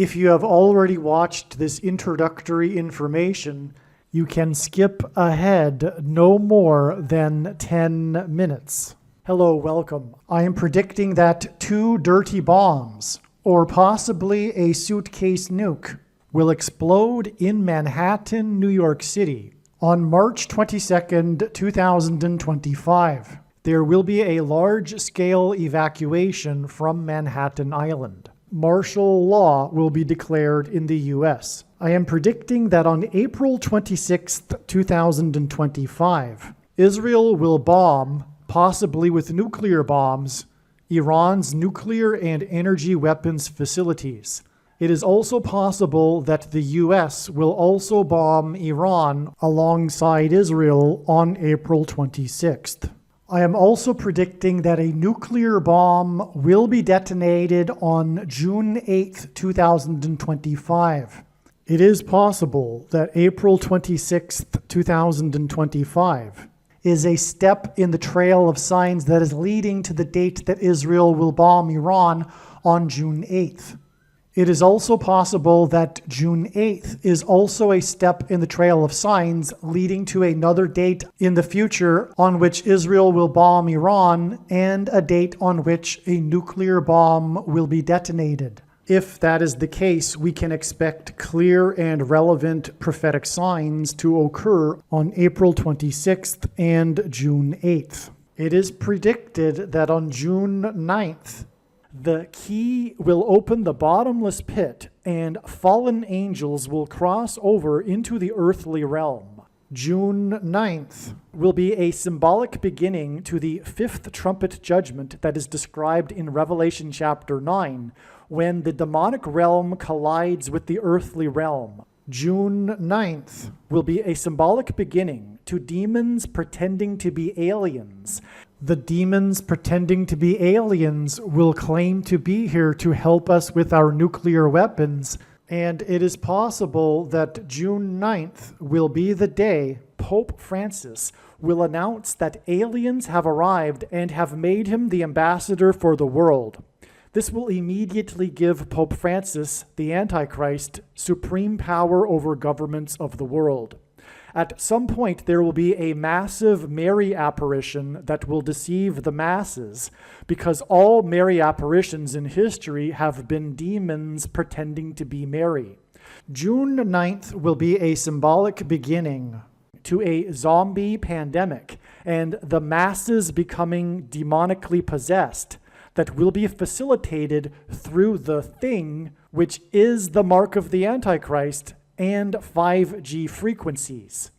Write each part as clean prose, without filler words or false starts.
If you have already watched this introductory information, you can skip ahead no more than 10 minutes. Hello, welcome. I am predicting that 2 dirty bombs, or possibly a suitcase nuke, will explode in Manhattan, New York City on March 22nd, 2025. There will be a large-scale evacuation from Manhattan Island. Martial law will be declared in the U.S. I am predicting that on April 26th, 2025, Israel will bomb, possibly with nuclear bombs, Iran's nuclear and energy weapons facilities. It is also possible that the U.S. will also bomb Iran alongside Israel on April 26th. I am also predicting that a nuclear bomb will be detonated on June 8th, 2025. It is possible that April 26th, 2025 is a step in the trail of signs that is leading to the date that Israel will bomb Iran on June 8th. It is also possible that June 8th is also a step in the trail of signs leading to another date in the future on which Israel will bomb Iran and a date on which a nuclear bomb will be detonated. If that is the case, we can expect clear and relevant prophetic signs to occur on April 26th and June 8th. It is predicted that on June 9th, the key will open the bottomless pit and fallen angels will cross over into the earthly realm. June 9th will be a symbolic beginning to the 5th trumpet judgment that is described in Revelation chapter 9, when the demonic realm collides with the earthly realm. June 9th will be a symbolic beginning to demons pretending to be aliens. The demons pretending to be aliens will claim to be here to help us with our nuclear weapons, and it is possible that June 9th will be the day Pope Francis will announce that aliens have arrived and have made him the ambassador for the world. This will immediately give Pope Francis, the Antichrist, supreme power over governments of the world. At some point, there will be a massive Mary apparition that will deceive the masses, because all Mary apparitions in history have been demons pretending to be Mary. June 9th will be a symbolic beginning to a zombie pandemic and the masses becoming demonically possessed that will be facilitated through the thing, which is the mark of the Antichrist, and 5G frequencies.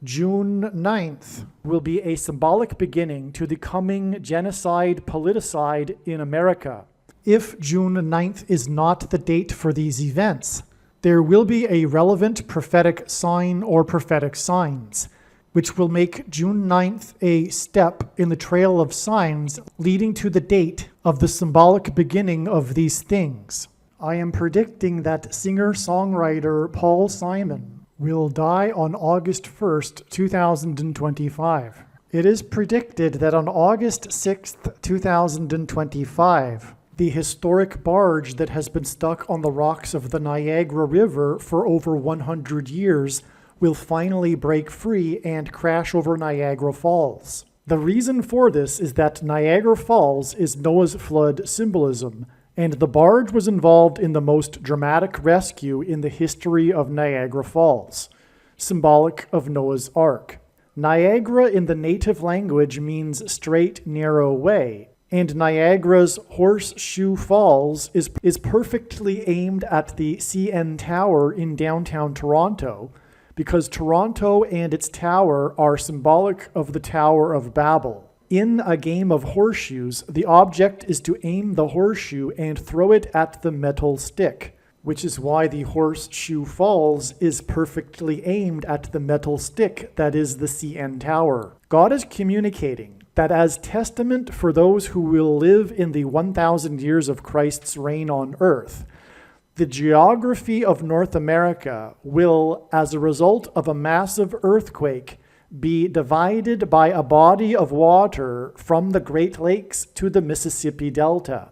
June 9th will be a symbolic beginning to the coming genocide politicide in America. If June 9th is not the date for these events, there will be a relevant prophetic sign or prophetic signs, which will make June 9th a step in the trail of signs leading to the date of the symbolic beginning of these things. I am predicting that singer-songwriter Paul Simon will die on August 1st, 2025. It is predicted that on August 6th, 2025, the historic barge that has been stuck on the rocks of the Niagara River for over 100 years will finally break free and crash over Niagara Falls. The reason for this is that Niagara Falls is Noah's flood symbolism, and the barge was involved in the most dramatic rescue in the history of Niagara Falls, symbolic of Noah's Ark. Niagara in the native language means straight, narrow way, and Niagara's Horseshoe Falls is perfectly aimed at the CN Tower in downtown Toronto, because Toronto and its tower are symbolic of the Tower of Babel. In a game of horseshoes, the object is to aim the horseshoe and throw it at the metal stick, which is why the Horseshoe Falls is perfectly aimed at the metal stick that is the CN Tower. God is communicating that as testament for those who will live in the 1,000 years of Christ's reign on earth, the geography of North America will, as a result of a massive earthquake, be divided by a body of water from the Great Lakes to the Mississippi Delta.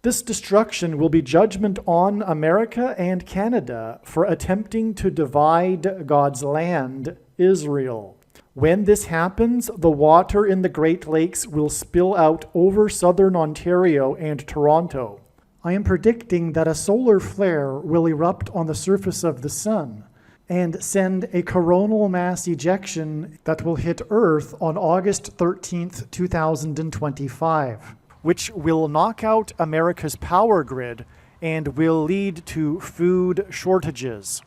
This destruction will be judgment on America and Canada for attempting to divide God's land, Israel. When this happens, the water in the Great Lakes will spill out over southern Ontario and Toronto. I am predicting that a solar flare will erupt on the surface of the sun and send a coronal mass ejection that will hit Earth on August 13th, 2025, which will knock out America's power grid and will lead to food shortages.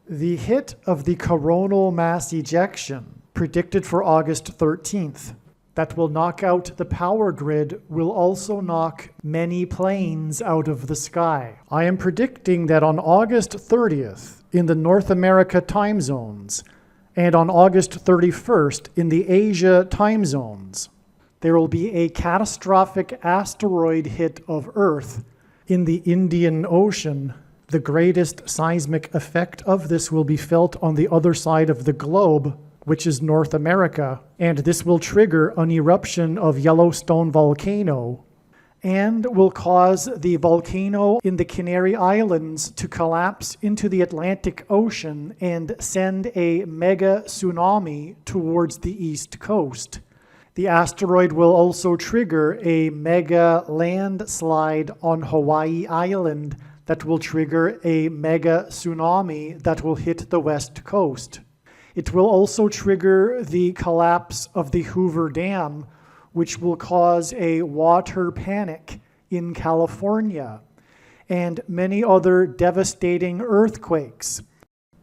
The hit of the coronal mass ejection, predicted for August 13th, that will knock out the power grid will also knock many planes out of the sky. I am predicting that on August 30th in the North America time zones and on August 31st in the Asia time zones, there will be a catastrophic asteroid hit of Earth in the Indian Ocean. The greatest seismic effect of this will be felt on the other side of the globe, which is North America, and this will trigger an eruption of Yellowstone volcano and will cause the volcano in the Canary Islands to collapse into the Atlantic Ocean and send a mega tsunami towards the east coast. The asteroid will also trigger a mega landslide on Hawaii Island that will trigger a mega tsunami that will hit the west coast. It will also trigger the collapse of the Hoover Dam, which will cause a water panic in California, and many other devastating earthquakes.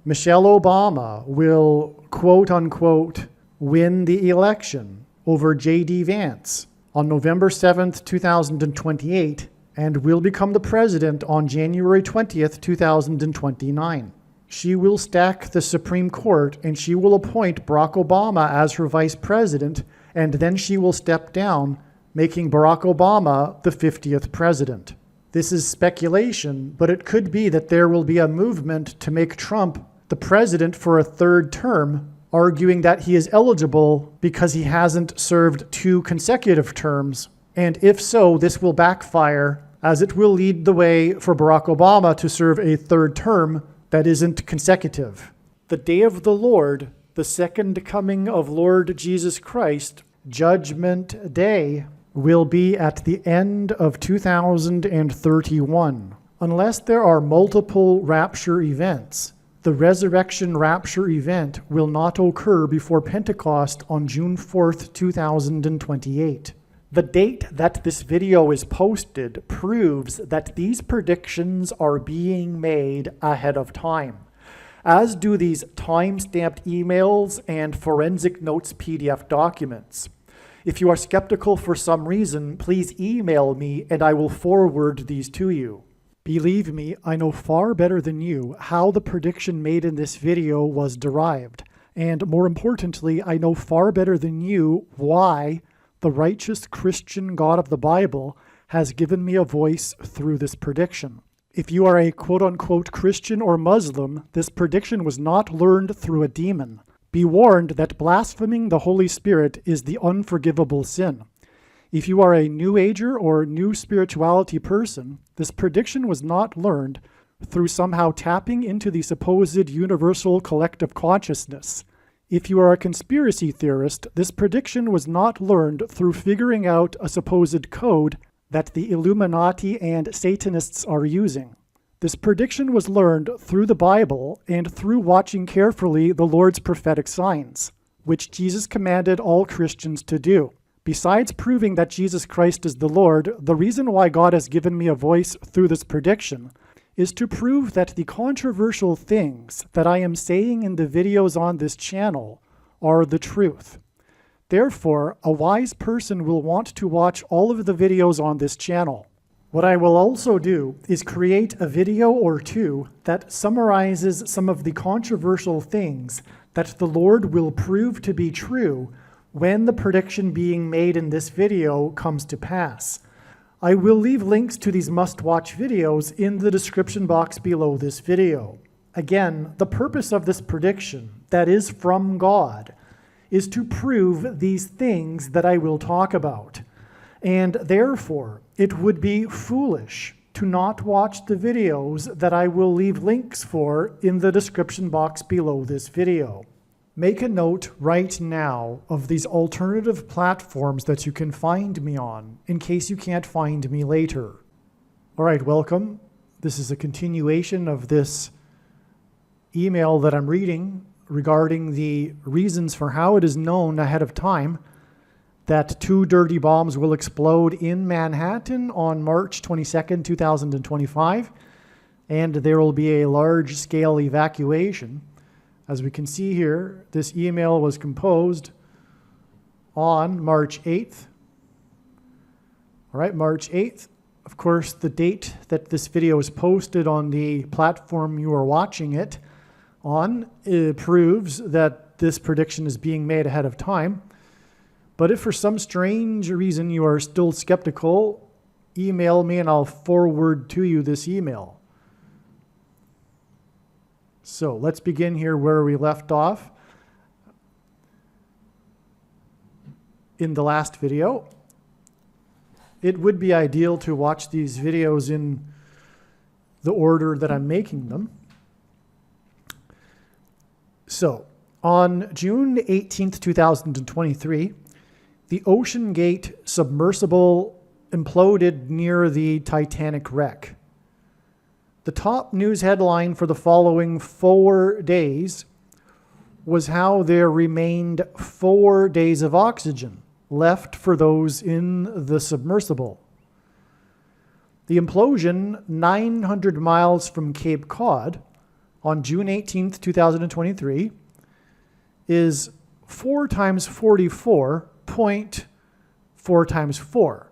Michelle Obama will, quote unquote, win the election over J.D. Vance on November 7th, 2028, and will become the president on January 20th, 2029. She will stack the Supreme Court, and she will appoint Barack Obama as her vice president, and then she will step down, making Barack Obama the 50th president. This is speculation, but it could be that there will be a movement to make Trump the president for a third term, arguing that he is eligible because he hasn't served 2 consecutive terms. And if so, this will backfire, as it will lead the way for Barack Obama to serve a third term that isn't consecutive. The day of the Lord, the second coming of Lord Jesus Christ, Judgment Day, will be at the end of 2031. Unless there are multiple rapture events, the resurrection rapture event will not occur before Pentecost on June 4th, 2028. The date that this video is posted proves that these predictions are being made ahead of time, as do these time-stamped emails and forensic notes PDF documents. If you are skeptical for some reason, please email me and I will forward these to you. Believe me, I know far better than you how the prediction made in this video was derived, and more importantly, I know far better than you why the righteous Christian God of the Bible has given me a voice through this prediction. If you are a quote-unquote Christian or Muslim, this prediction was not learned through a demon. Be warned that blaspheming the Holy Spirit is the unforgivable sin. If you are a New Ager or New Spirituality person, this prediction was not learned through somehow tapping into the supposed universal collective consciousness. If you are a conspiracy theorist, this prediction was not learned through figuring out a supposed code that the Illuminati and Satanists are using. This prediction was learned through the Bible and through watching carefully the Lord's prophetic signs, which Jesus commanded all Christians to do. Besides proving that Jesus Christ is the Lord, the reason why God has given me a voice through this prediction is to prove that the controversial things that I am saying in the videos on this channel are the truth. Therefore, a wise person will want to watch all of the videos on this channel. What I will also do is create a video or two that summarizes some of the controversial things that the Lord will prove to be true when the prediction being made in this video comes to pass. I will leave links to these must-watch videos in the description box below this video. Again, the purpose of this prediction, that is from God, is to prove these things that I will talk about. And therefore, it would be foolish to not watch the videos that I will leave links for in the description box below this video. Make a note right now of these alternative platforms that you can find me on, in case you can't find me later. All right, welcome. This is a continuation of this email that I'm reading regarding the reasons for how it is known ahead of time that 2 dirty bombs will explode in Manhattan on March 22nd, 2025, and there will be a large-scale evacuation. As we can see here, this email was composed on March 8th. All right, March 8th. Of course, the date that this video is posted on the platform you are watching it on, it proves that this prediction is being made ahead of time. But if for some strange reason you are still skeptical, email me and I'll forward to you this email. So let's begin here where we left off in the last video. It would be ideal to watch these videos in the order that I'm making them. So on June 18th, 2023, the Ocean Gate submersible imploded near the Titanic wreck. The top news headline for the following 4 days was how there remained 4 days of oxygen left for those in the submersible. The implosion 900 miles from Cape Cod on June 18th, 2023 is 4 times 44 0.4 times 4.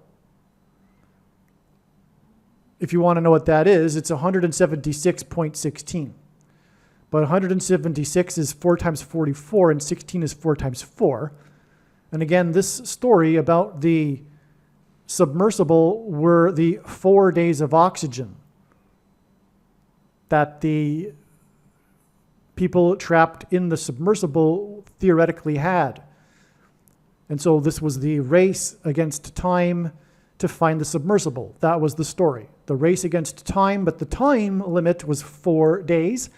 If you want to know what that is, it's 176.16. But 176 is 4 times 44, and 16 is 4 times 4. And again, this story about the submersible were the 4 days of oxygen that the people trapped in the submersible theoretically had. And so this was the race against time to find the submersible. That was the story. The race against time, but the time limit was 4 days.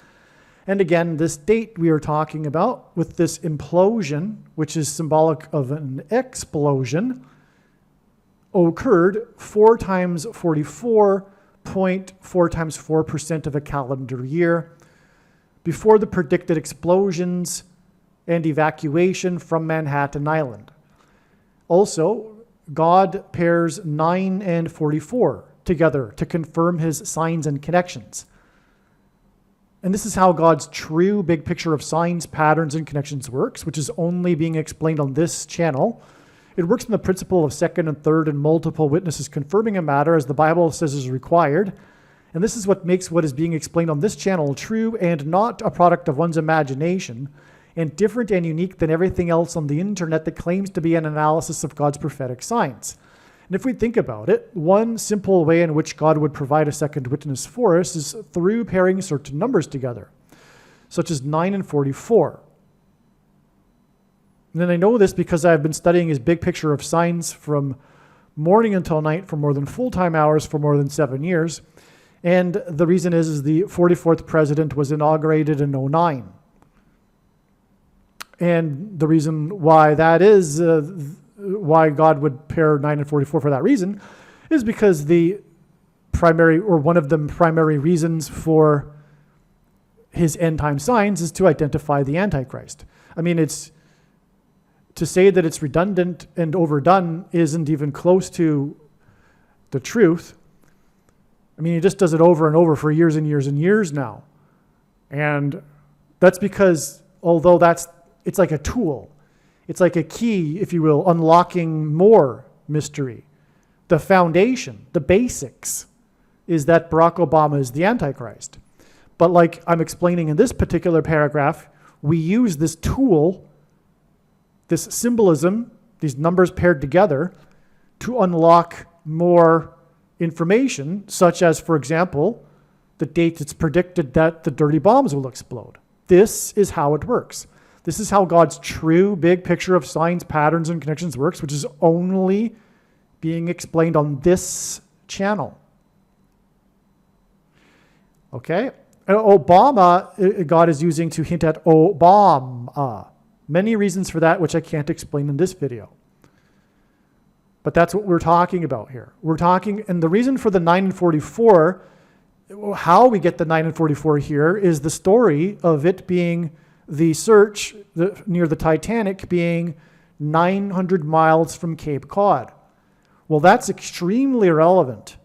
And again, this date we are talking about with this implosion, which is symbolic of an explosion, occurred 4 times 44, 0.4 times 4% of a calendar year, before the predicted explosions and evacuation from Manhattan Island. Also, God pairs 9 and 44 together to confirm his signs and connections. And this is how God's true big picture of signs, patterns, and connections works, which is only being explained on this channel. It works on the principle of second and third and multiple witnesses confirming a matter as the Bible says is required. And this is what makes what is being explained on this channel true and not a product of one's imagination, and different and unique than everything else on the internet that claims to be an analysis of God's prophetic signs. And if we think about it, one simple way in which God would provide a second witness for us is through pairing certain numbers together, such as 9 and 44. And then I know this because I've been studying his big picture of signs from morning until night for more than full-time hours for more than 7 years. And the reason is the 44th president was inaugurated in 2009. And the reason why that is, why God would pair 9 and 44 for that reason, is because the primary, or one of the primary reasons for his end time signs is to identify the Antichrist. I mean, it's to say that it's redundant and overdone isn't even close to the truth. I mean, he just does it over and over for years and years and years now. And that's because, although it's like a tool, it's like a key, if you will, unlocking more mystery. The foundation, the basics, is that Barack Obama is the Antichrist. But like I'm explaining in this particular paragraph, we use this tool, this symbolism, these numbers paired together, to unlock more information, such as, for example, the date it's predicted that the dirty bombs will explode. This is how it works. This is how God's true big picture of signs, patterns, and connections works, which is only being explained on this channel. Okay? Obama, God is using to hint at Obama. Many reasons for that, which I can't explain in this video. But that's what we're talking about here. And the reason for the 9 and 44, how we get the 9 and 44 here, is the story of it being the search near the Titanic being 900 miles from Cape Cod. Well, that's extremely relevant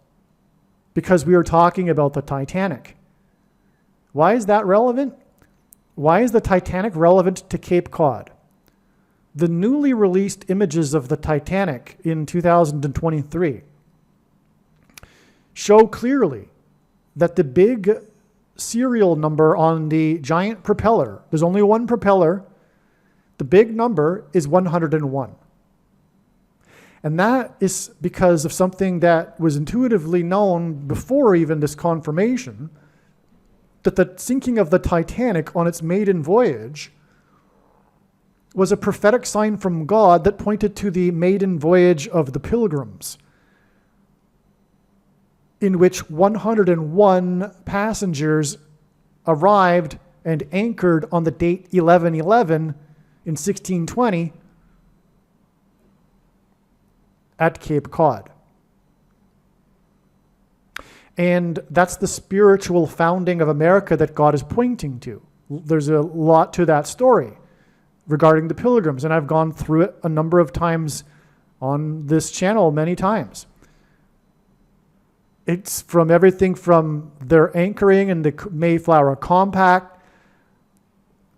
because we are talking about the Titanic. Why is that relevant? Why is the Titanic relevant to Cape Cod? The newly released images of the Titanic in 2023 show clearly that the big serial number on the giant propeller, there's only one propeller, the big number is 101. And that is because of something that was intuitively known before even this confirmation, that the sinking of the Titanic on its maiden voyage was a prophetic sign from God that pointed to the maiden voyage of the Pilgrims, in which 101 passengers arrived and anchored on the date 11/11 in 1620 at Cape Cod. And that's the spiritual founding of America that God is pointing to. There's a lot to that story regarding the Pilgrims, and I've gone through it a number of times on this channel many times. It's from everything from their anchoring in the Mayflower Compact,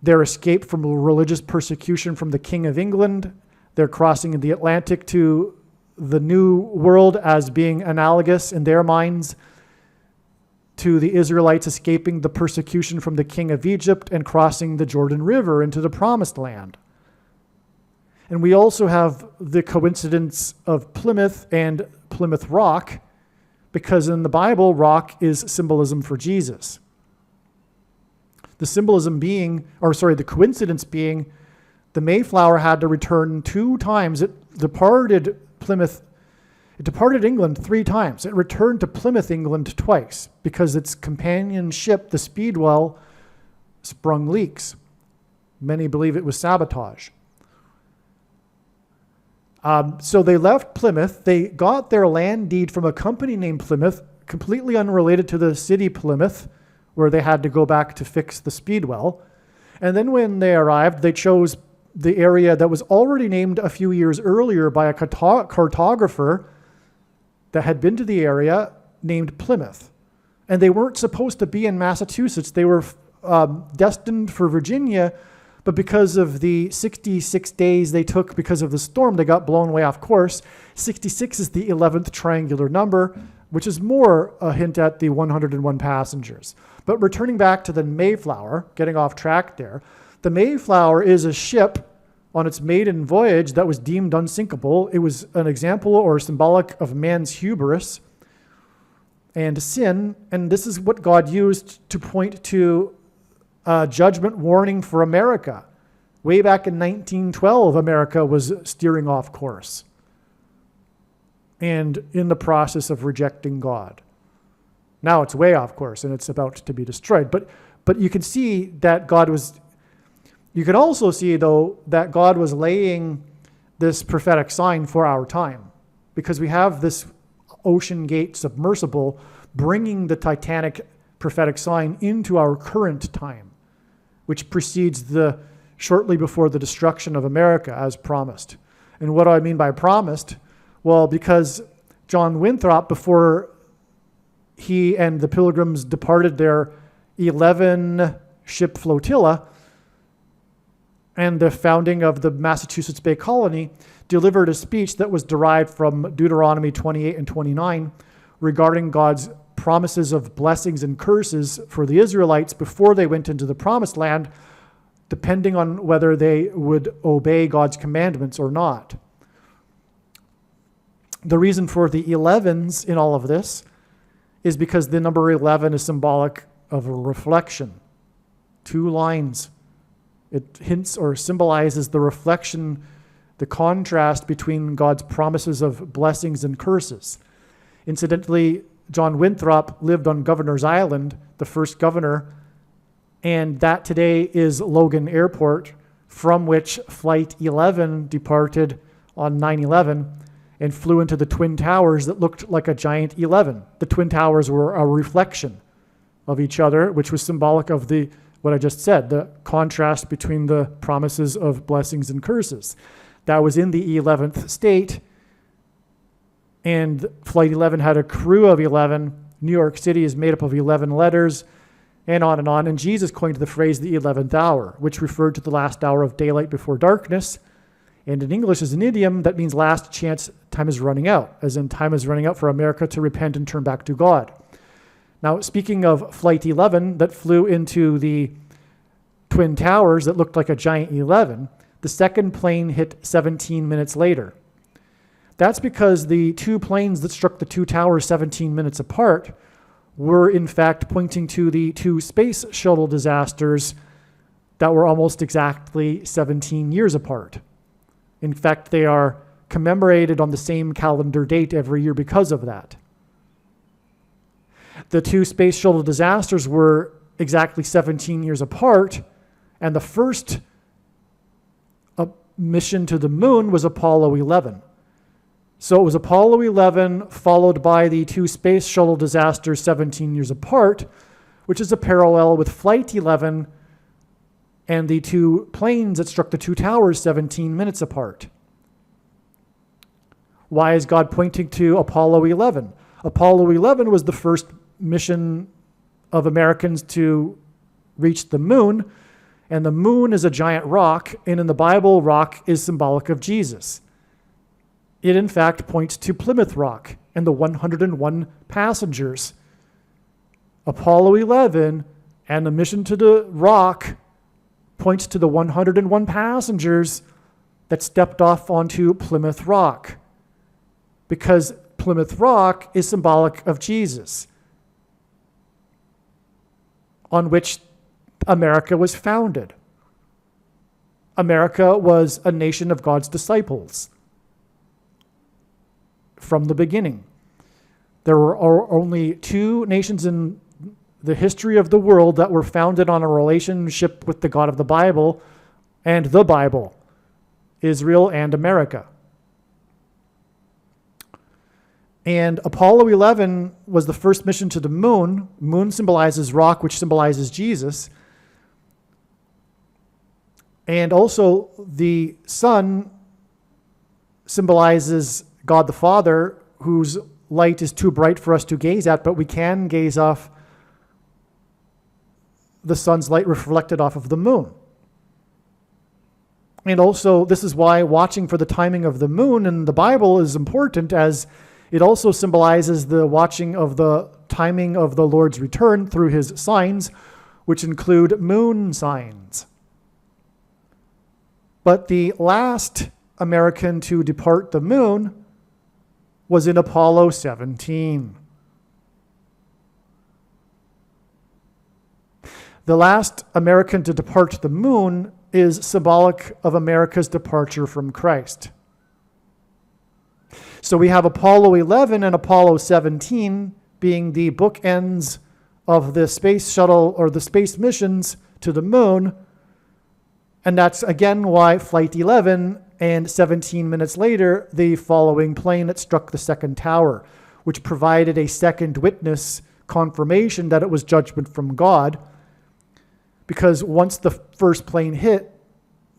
their escape from religious persecution from the King of England, their crossing the Atlantic to the New World as being analogous in their minds to the Israelites escaping the persecution from the king of Egypt and crossing the Jordan River into the Promised Land. And we also have the coincidence of Plymouth and Plymouth Rock, because in the Bible, rock is symbolism for Jesus. The coincidence being the Mayflower had to return 2 times. It departed England 3 times. It returned to Plymouth, England twice because its companion ship, the Speedwell, sprung leaks. Many believe it was sabotage. So they left Plymouth. They got their land deed from a company named Plymouth, completely unrelated to the city Plymouth, where they had to go back to fix the Speedwell. And then when they arrived, they chose the area that was already named a few years earlier by a cartographer that had been to the area named Plymouth. And they weren't supposed to be in Massachusetts. They were destined for Virginia, but because of the 66 days they took because of the storm, they got blown way off course. 66 is the 11th triangular number, which is more a hint at the 101 passengers. But returning back to the Mayflower, getting off track there, the Mayflower is a ship on its maiden voyage that was deemed unsinkable. It was an example or symbolic of man's hubris and sin, and this is what God used to point to a judgment warning for America. Way back in 1912, America was steering off course and in the process of rejecting God. Now it's way off course and it's about to be destroyed. But you can see that you can also see, though, that God was laying this prophetic sign for our time, because we have this ocean gate submersible bringing the Titanic prophetic sign into our current time, which precedes shortly before the destruction of America as promised. And what do I mean by promised? Well, because John Winthrop, before he and the Pilgrims departed their 11-ship flotilla, and the founding of the Massachusetts Bay Colony, delivered a speech that was derived from Deuteronomy 28 and 29 regarding God's promises of blessings and curses for the Israelites before they went into the Promised Land, depending on whether they would obey God's commandments or not. The reason for the 11s in all of this is because the number 11 is symbolic of a reflection. 2 lines. It hints or symbolizes the reflection the contrast between God's promises of blessings and curses. Incidentally, John Winthrop lived on Governor's Island, the first governor, and that today is Logan Airport, from which Flight 11 departed on 9/11 and flew into the Twin Towers that looked like a giant 11. The Twin Towers were a reflection of each other, which was symbolic of what I just said, the contrast between the promises of blessings and curses. That was in the 11th state, and Flight 11 had a crew of 11. New York City is made up of 11 letters, and on. And Jesus coined the phrase the 11th hour, which referred to the last hour of daylight before darkness. And in English is an idiom that means last chance, time is running out, as in time is running out for America to repent and turn back to God. Now, speaking of Flight 11 that flew into the Twin Towers that looked like a giant 11, the second plane hit 17 minutes later. That's because the two planes that struck the two towers 17 minutes apart were in fact pointing to the two space shuttle disasters that were almost exactly 17 years apart. In fact, they are commemorated on the same calendar date every year because of that. The two space shuttle disasters were exactly 17 years apart, and the first mission to the moon was Apollo 11. So it was Apollo 11 followed by the two space shuttle disasters 17 years apart, which is a parallel with Flight 11 and the two planes that struck the two towers 17 minutes apart. Why is God pointing to Apollo 11? Apollo 11 was the first mission of Americans to reach the moon, and the moon is a giant rock, and in the Bible, rock is symbolic of Jesus. It in fact points to Plymouth Rock and the 101 passengers. Apollo 11 and the mission to the rock points to the 101 passengers that stepped off onto Plymouth Rock, because Plymouth Rock is symbolic of Jesus, on which America was founded. America was a nation of God's disciples from the beginning. There were only two nations in the history of the world that were founded on a relationship with the God of the Bible and the Bible: Israel and America. And Apollo 11 was the first mission to the moon. Moon symbolizes rock, which symbolizes Jesus. And also the sun symbolizes God the Father, whose light is too bright for us to gaze at, but we can gaze off the sun's light reflected off of the moon. And also, this is why watching for the timing of the moon in the Bible is important, as it also symbolizes the watching of the timing of the Lord's return through his signs, which include moon signs. But the last American to depart the moon was in Apollo 17. The last American to depart the moon is symbolic of America's departure from Christ. So we have Apollo 11 and Apollo 17 being the bookends of the space shuttle or the space missions to the moon. And that's again why Flight 11 and 17 minutes later, the following plane that struck the second tower, which provided a second witness confirmation that it was judgment from God. Because once the first plane hit,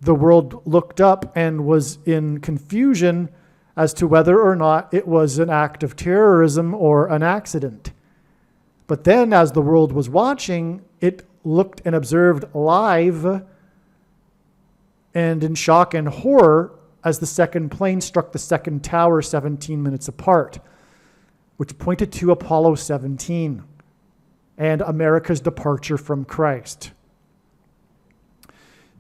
the world looked up and was in confusion as to whether or not it was an act of terrorism or an accident. But then as the world was watching, it looked and observed live and in shock and horror as the second plane struck the second tower 17 minutes apart, which pointed to Apollo 17 and America's departure from Christ.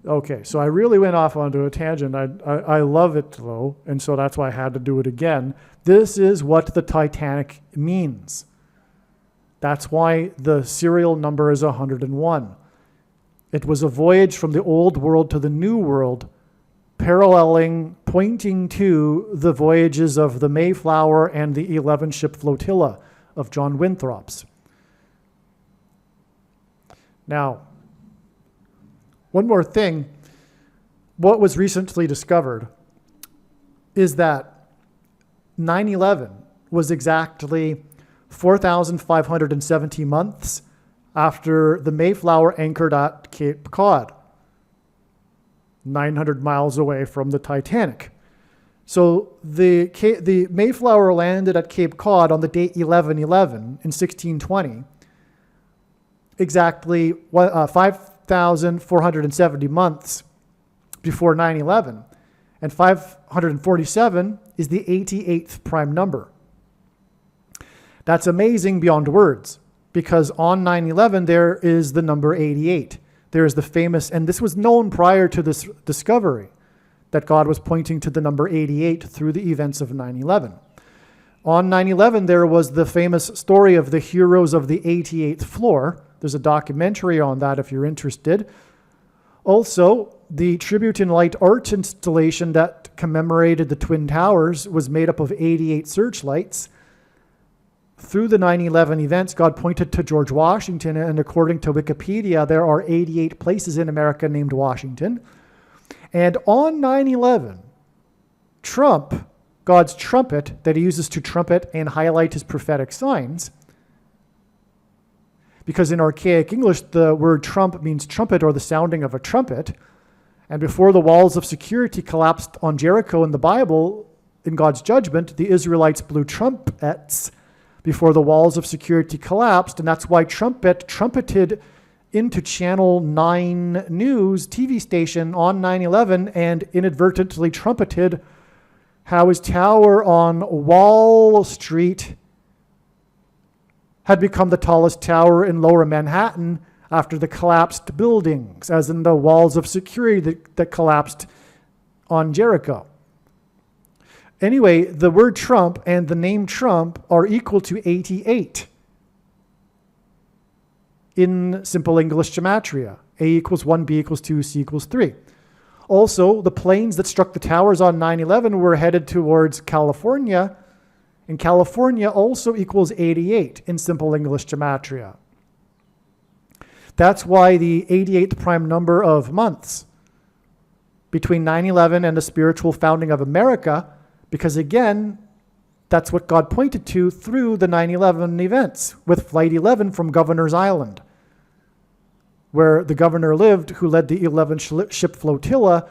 Okay, so I really went off onto a tangent. I love it, though, and so that's why I had to do it again. This is what the Titanic means. That's why the serial number is 101. It was a voyage from the old world to the new world, pointing to the voyages of the Mayflower and the 11-ship flotilla of John Winthrop's. Now, one more thing. What was recently discovered is that 9/11 was exactly 4,570 months after the Mayflower anchored at Cape Cod, 900 miles away from the Titanic. So the Mayflower landed at Cape Cod on the date 11/11 in 1620, exactly 5,470 months before 9/11, and 547 is the 88th prime number. That's amazing beyond words, because on 9/11 there is the number 88. There is the famous, and this was known prior to this discovery, that God was pointing to the number 88 through the events of 9/11. On 9/11 there was the famous story of the heroes of the 88th floor. There's a documentary on that if you're interested. Also, the Tribute in Light art installation that commemorated the Twin Towers was made up of 88 searchlights. Through the 9/11 events, God pointed to George Washington, and according to Wikipedia, there are 88 places in America named Washington. And on 9/11, Trump, God's trumpet that he uses to trumpet and highlight his prophetic signs, because in archaic English, the word trump means trumpet or the sounding of a trumpet. And before the walls of security collapsed on Jericho in the Bible, in God's judgment, the Israelites blew trumpets before the walls of security collapsed. And that's why trumpeted into Channel 9 News TV station on 9/11 and inadvertently trumpeted how his tower on Wall Street had become the tallest tower in Lower Manhattan after the collapsed buildings, as in the walls of security that collapsed on Jericho. Anyway, the word Trump and the name Trump are equal to 88 in simple English gematria. A equals 1, B equals 2, C equals 3. Also, the planes that struck the towers on 9/11 were headed towards California, and California also equals 88 in simple English gematria. That's why the 88th prime number of months between 9/11 and the spiritual founding of America, because again, that's what God pointed to through the 9/11 events with Flight 11 from Governor's Island, where the governor lived who led the 11-ship flotilla.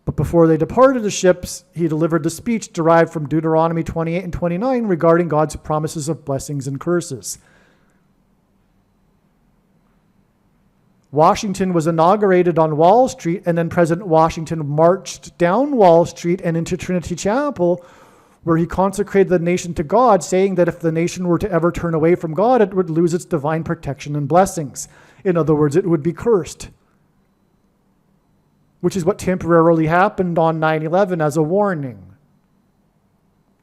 But before they departed the ships, he delivered the speech derived from Deuteronomy 28 and 29 regarding God's promises of blessings and curses. Washington was inaugurated on Wall Street, and then President Washington marched down Wall Street and into Trinity Chapel, where he consecrated the nation to God, saying that if the nation were to ever turn away from God, it would lose its divine protection and blessings. In other words, it would be cursed, which is what temporarily happened on 9/11 as a warning.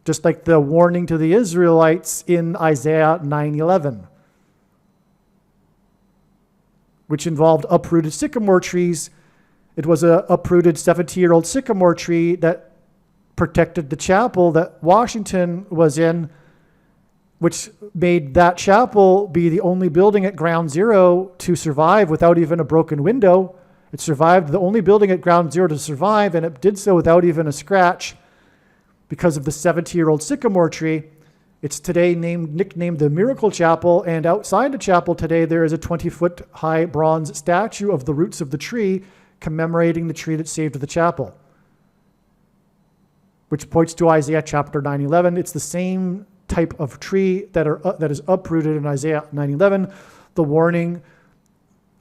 Just like the warning to the Israelites in Isaiah 9:11, which involved uprooted sycamore trees. It was a uprooted 70-year-old sycamore tree that protected the chapel that Washington was in, which made that chapel be the only building at Ground Zero to survive without even a broken window. It survived, the only building at Ground Zero to survive, and it did so without even a scratch because of the 70-year-old sycamore tree. It's today nicknamed the Miracle Chapel, and outside the chapel today there is a 20-foot high bronze statue of the roots of the tree commemorating the tree that saved the chapel, which points to Isaiah chapter 9:11. It's the same type of tree that is uprooted in Isaiah 9:11, the warning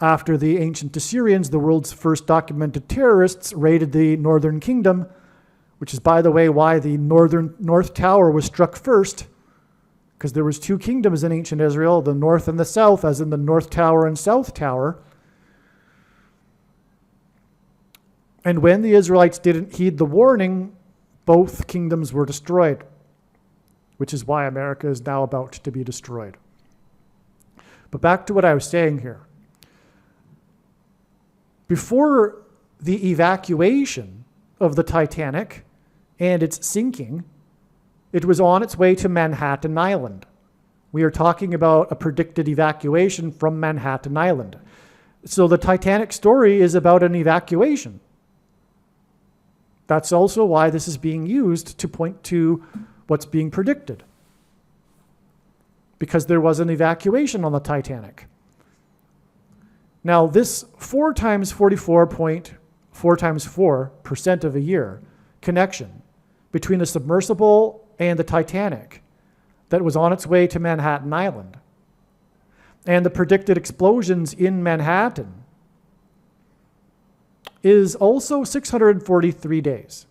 after the ancient Assyrians, the world's first documented terrorists, raided the northern kingdom, which is, by the way, why the North Tower was struck first, because there was two kingdoms in ancient Israel, the north and the south, as in the North Tower and South Tower. And when the Israelites didn't heed the warning, both kingdoms were destroyed, which is why America is now about to be destroyed. But back to what I was saying here. Before the evacuation of the Titanic and its sinking, it was on its way to Manhattan Island. We are talking about a predicted evacuation from Manhattan Island. So the Titanic story is about an evacuation. That's also why this is being used to point to what's being predicted. Because there was an evacuation on the Titanic. Now this 4 times 44.4 times 4% of a year connection between the submersible and the Titanic that was on its way to Manhattan Island and the predicted explosions in Manhattan is also 643 days.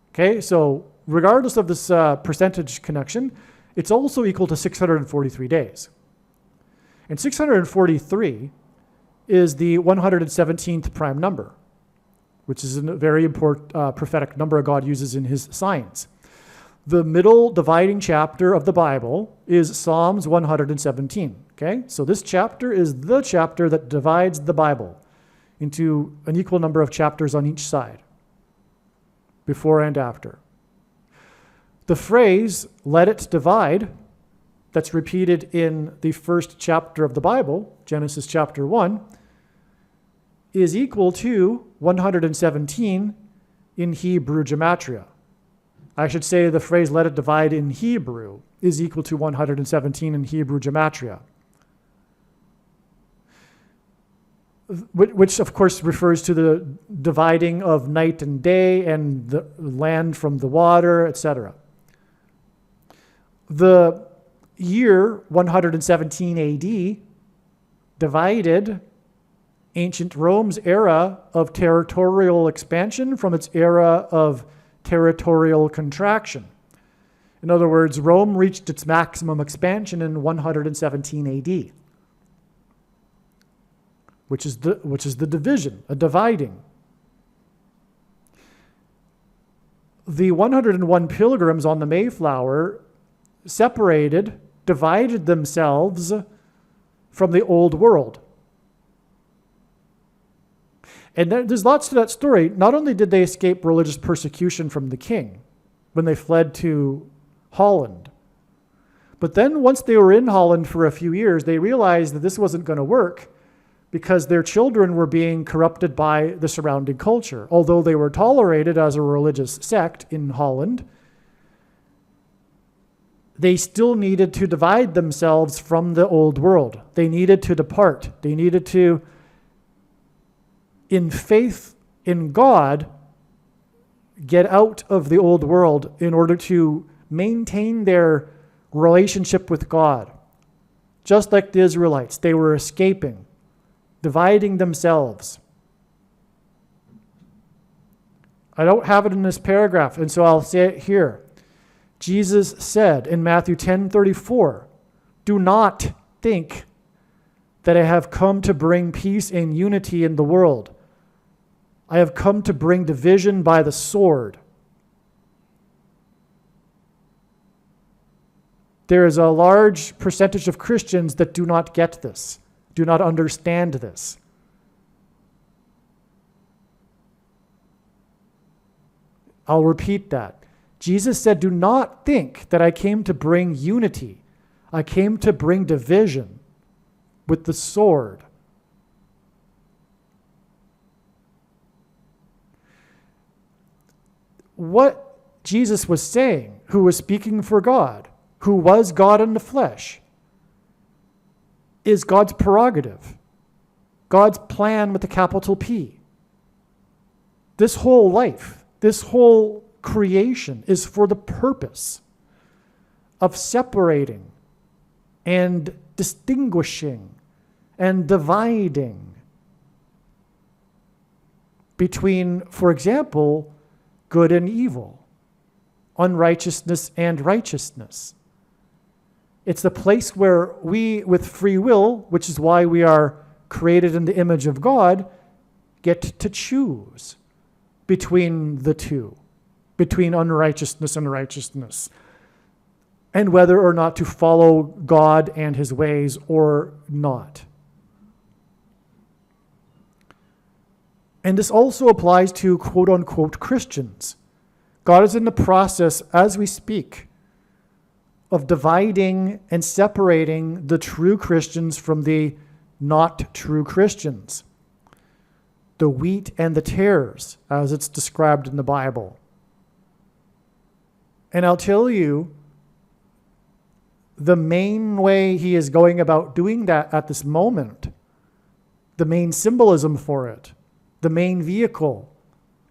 Okay, so regardless of this percentage connection, it's also equal to 643 days. And 643 is the 117th prime number, which is a very important prophetic number God uses in his science. The middle dividing chapter of the Bible is Psalms 117. Okay, so this chapter is the chapter that divides the Bible into an equal number of chapters on each side, before and after. The phrase, let it divide, that's repeated in the first chapter of the Bible, Genesis chapter 1, is equal to 117 in Hebrew gematria. I should say the phrase, let it divide in Hebrew, is equal to 117 in Hebrew gematria. Which of course refers to the dividing of night and day and the land from the water, etc. The year 117 AD divided ancient Rome's era of territorial expansion from its era of territorial contraction. In other words, Rome reached its maximum expansion in 117 AD, which is the division, a dividing. The 101 pilgrims on the Mayflower divided themselves from the old world. And there's lots to that story. Not only did they escape religious persecution from the king when they fled to Holland, but then once they were in Holland for a few years, they realized that this wasn't going to work because their children were being corrupted by the surrounding culture. Although they were tolerated as a religious sect in Holland, they still needed to divide themselves from the old world. They needed to depart. They needed to, in faith in God, get out of the old world in order to maintain their relationship with God. Just like the Israelites, they were escaping, dividing themselves. I don't have it in this paragraph, and so I'll say it here. Jesus said in Matthew 10:34, "Do not think that I have come to bring peace and unity in the world. I have come to bring division by the sword." There is a large percentage of Christians that do not get this, do not understand this. I'll repeat that. Jesus said, "Do not think that I came to bring unity. I came to bring division with the sword." What Jesus was saying, who was speaking for God, who was God in the flesh, is God's prerogative, God's plan with a capital P. This whole life, this whole creation is for the purpose of separating and distinguishing and dividing between, for example, good and evil, unrighteousness and righteousness. It's the place where we, with free will, which is why we are created in the image of God, get to choose between the two, between unrighteousness and righteousness, and whether or not to follow God and his ways or not. And this also applies to quote-unquote Christians. God is in the process, as we speak, of dividing and separating the true Christians from the not true Christians. The wheat and the tares, as it's described in the Bible. And I'll tell you, the main way he is going about doing that at this moment, the main symbolism for it, the main vehicle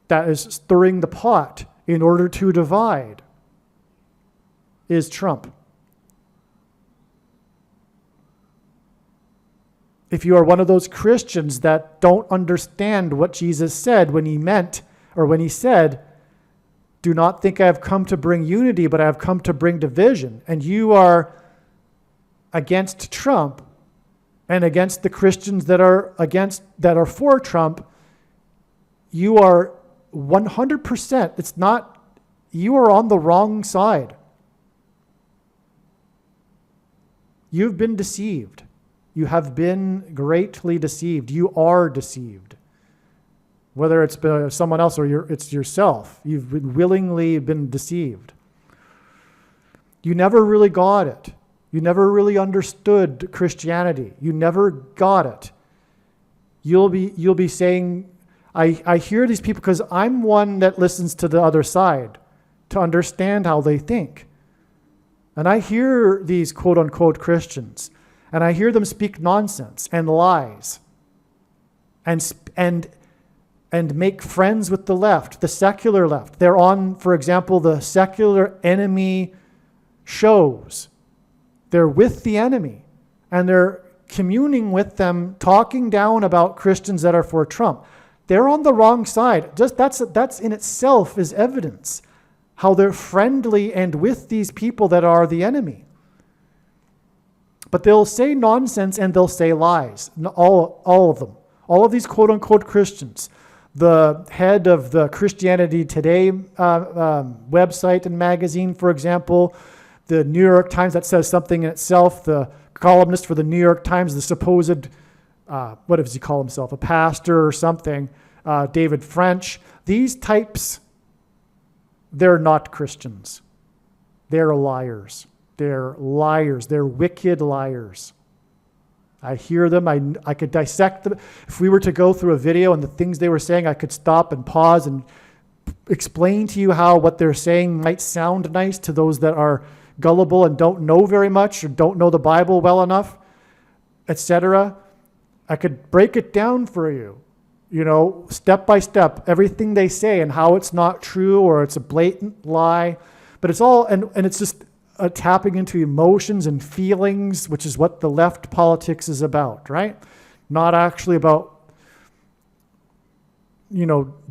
that is stirring the pot in order to divide, is Trump. If you are one of those Christians that don't understand what Jesus said when he meant, or when he said, do not think I have come to bring unity, but I have come to bring division, and you are against Trump and against the Christians that are for Trump, you are 100%, you are on the wrong side. You've been deceived. You have been greatly deceived. You are deceived. Whether it's been someone else or it's yourself, you've willingly been deceived. You never really got it. You never really understood Christianity. You never got it. You'll be saying, I hear these people because I'm one that listens to the other side to understand how they think. And I hear these quote-unquote Christians, and I hear them speak nonsense and lies and make friends with the left, the secular left. They're on, for example, the secular enemy shows. They're with the enemy, and they're communing with them, talking down about Christians that are for Trump. They're on the wrong side. Just that's in itself is evidence how they're friendly and with these people that are the enemy. But they'll say nonsense and they'll say lies. All of them. All of these quote-unquote Christians. The head of the Christianity Today website and magazine, for example, the New York Times, that says something in itself, the columnist for the New York Times, the supposed, what does he call himself, a pastor or something, David French. These types, they're not Christians. They're liars. They're liars. They're wicked liars. I hear them. I could dissect them. If we were to go through a video and the things they were saying, I could stop and pause and explain to you how what they're saying might sound nice to those that are gullible and don't know very much or don't know the Bible well enough, etc. I could break it down for you, step by step, everything they say and how it's not true or it's a blatant lie. But it's all, and it's just tapping into emotions and feelings, which is what the left politics is about, right? Not actually about,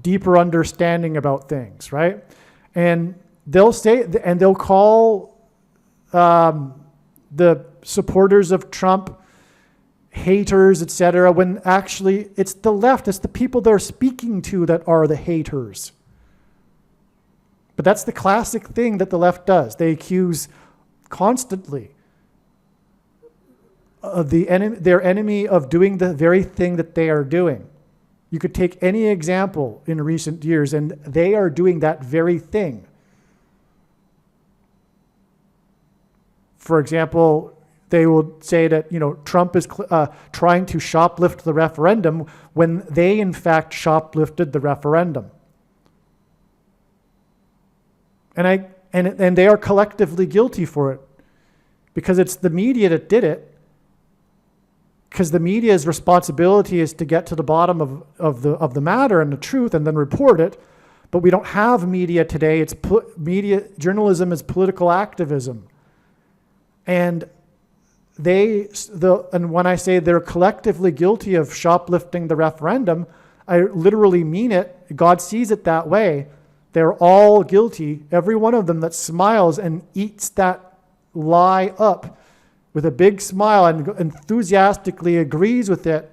deeper understanding about things, right? And they'll say, and they'll call the supporters of Trump haters, etc., when actually it's the left, it's the people they're speaking to that are the haters. But that's the classic thing that the left does. They accuse constantly of their enemy of doing the very thing that they are doing. You could take any example in recent years, and they are doing that very thing. For example, they will say that Trump is trying to shoplift the referendum when they, in fact, shoplifted the referendum. And they are collectively guilty for it because it's the media that did it. Because the media's responsibility is to get to the bottom of the matter and the truth and then report it. But we don't have media today. It's journalism is political activism. And and when I say they're collectively guilty of shoplifting the referendum, I literally mean it. God sees it that way. They're all guilty. Every one of them that smiles and eats that lie up with a big smile and enthusiastically agrees with it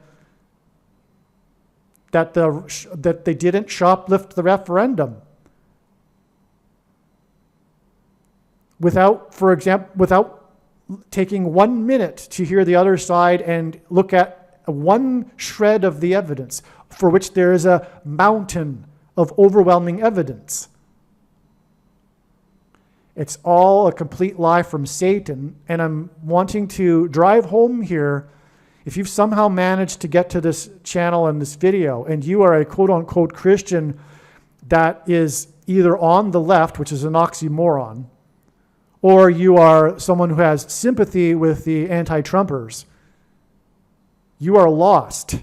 that they didn't shoplift the referendum. Without taking 1 minute to hear the other side and look at one shred of the evidence for which there is a mountain of overwhelming evidence. It's all a complete lie from Satan, and I'm wanting to drive home here. If you've somehow managed to get to this channel and this video, and you are a quote-unquote Christian that is either on the left, which is an oxymoron, or you are someone who has sympathy with the anti-Trumpers, you are lost.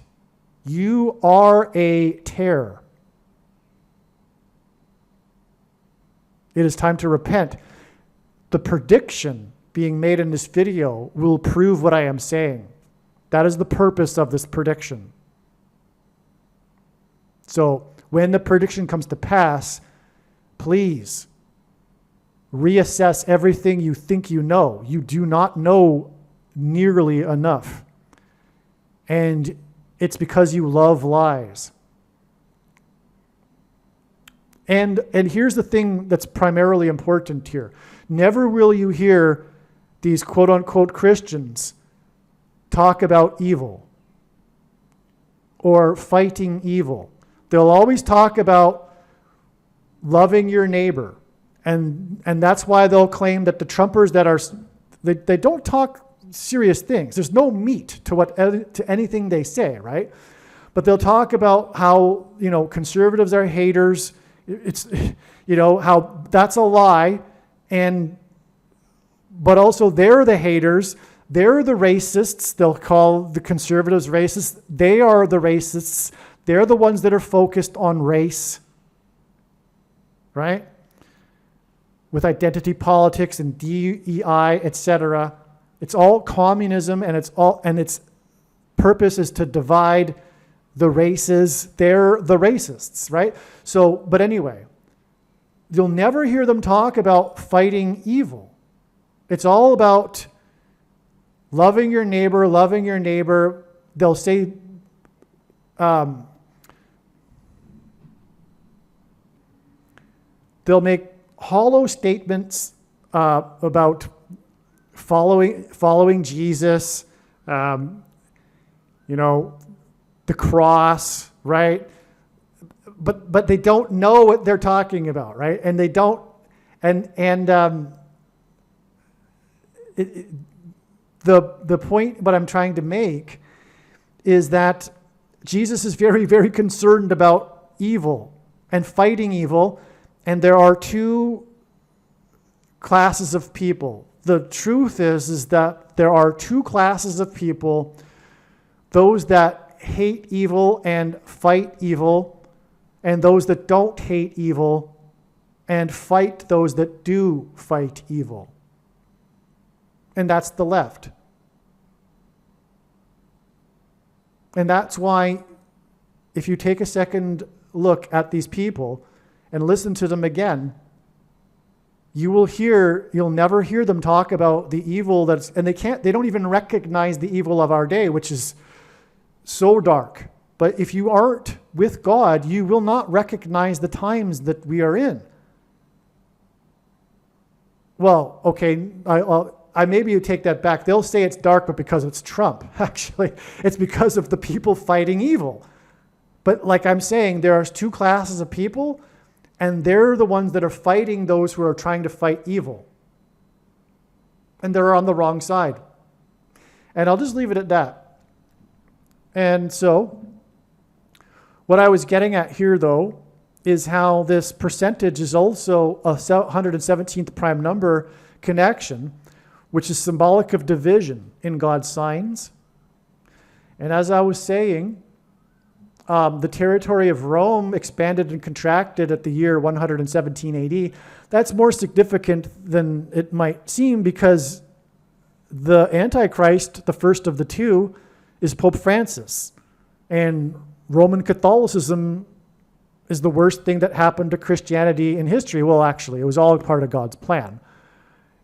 You are a terror. It is time to repent. The prediction being made in this video will prove what I am saying. That is the purpose of this prediction. So when the prediction comes to pass, please reassess everything you think you know. You do not know nearly enough. And it's because you love lies. And here's the thing that's primarily important here. Never will you hear these quote-unquote Christians talk about evil or fighting evil. They'll always talk about loving your neighbor. And that's why they'll claim that the Trumpers they don't talk serious things. There's no meat to anything they say, right? But they'll talk about how, conservatives are haters. It's, how that's a lie. But also they're the haters. They're the racists. They'll call the conservatives racist. They are the racists. They're the ones that are focused on race, right? With identity politics and DEI, etc. It's all communism, and its purpose is to divide the races. They're the racists, right? So, but anyway, you'll never hear them talk about fighting evil. It's all about loving your neighbor, loving your neighbor. They'll say, they'll make hollow statements about following Jesus, the cross, right? But they don't know what they're talking about, right? And they don't, the point what I'm trying to make is that Jesus is very, very concerned about evil and fighting evil, and there are two classes of people. The truth is that there are two classes of people: those that hate evil and fight evil, and those that don't hate evil and fight those that do fight evil. And that's the left. And that's why, if you take a second look at these people and listen to them again, you'll never hear them talk about the evil they don't even recognize the evil of our day, which is so dark. But if you aren't with God, you will not recognize the times that we are in. Well, okay, I maybe you take that back. They'll say it's dark, but because it's Trump. Actually, it's because of the people fighting evil. But like I'm saying, there are two classes of people, and they're the ones that are fighting those who are trying to fight evil. And they're on the wrong side. And I'll just leave it at that. And so, what I was getting at here, though, is how this percentage is also a 117th prime number connection, which is symbolic of division in God's signs. And as I was saying, the territory of Rome expanded and contracted at the year 117 AD. That's more significant than it might seem, because the Antichrist, the first of the two, is Pope Francis. And Roman Catholicism is the worst thing that happened to Christianity in history. Well, actually, it was all part of God's plan.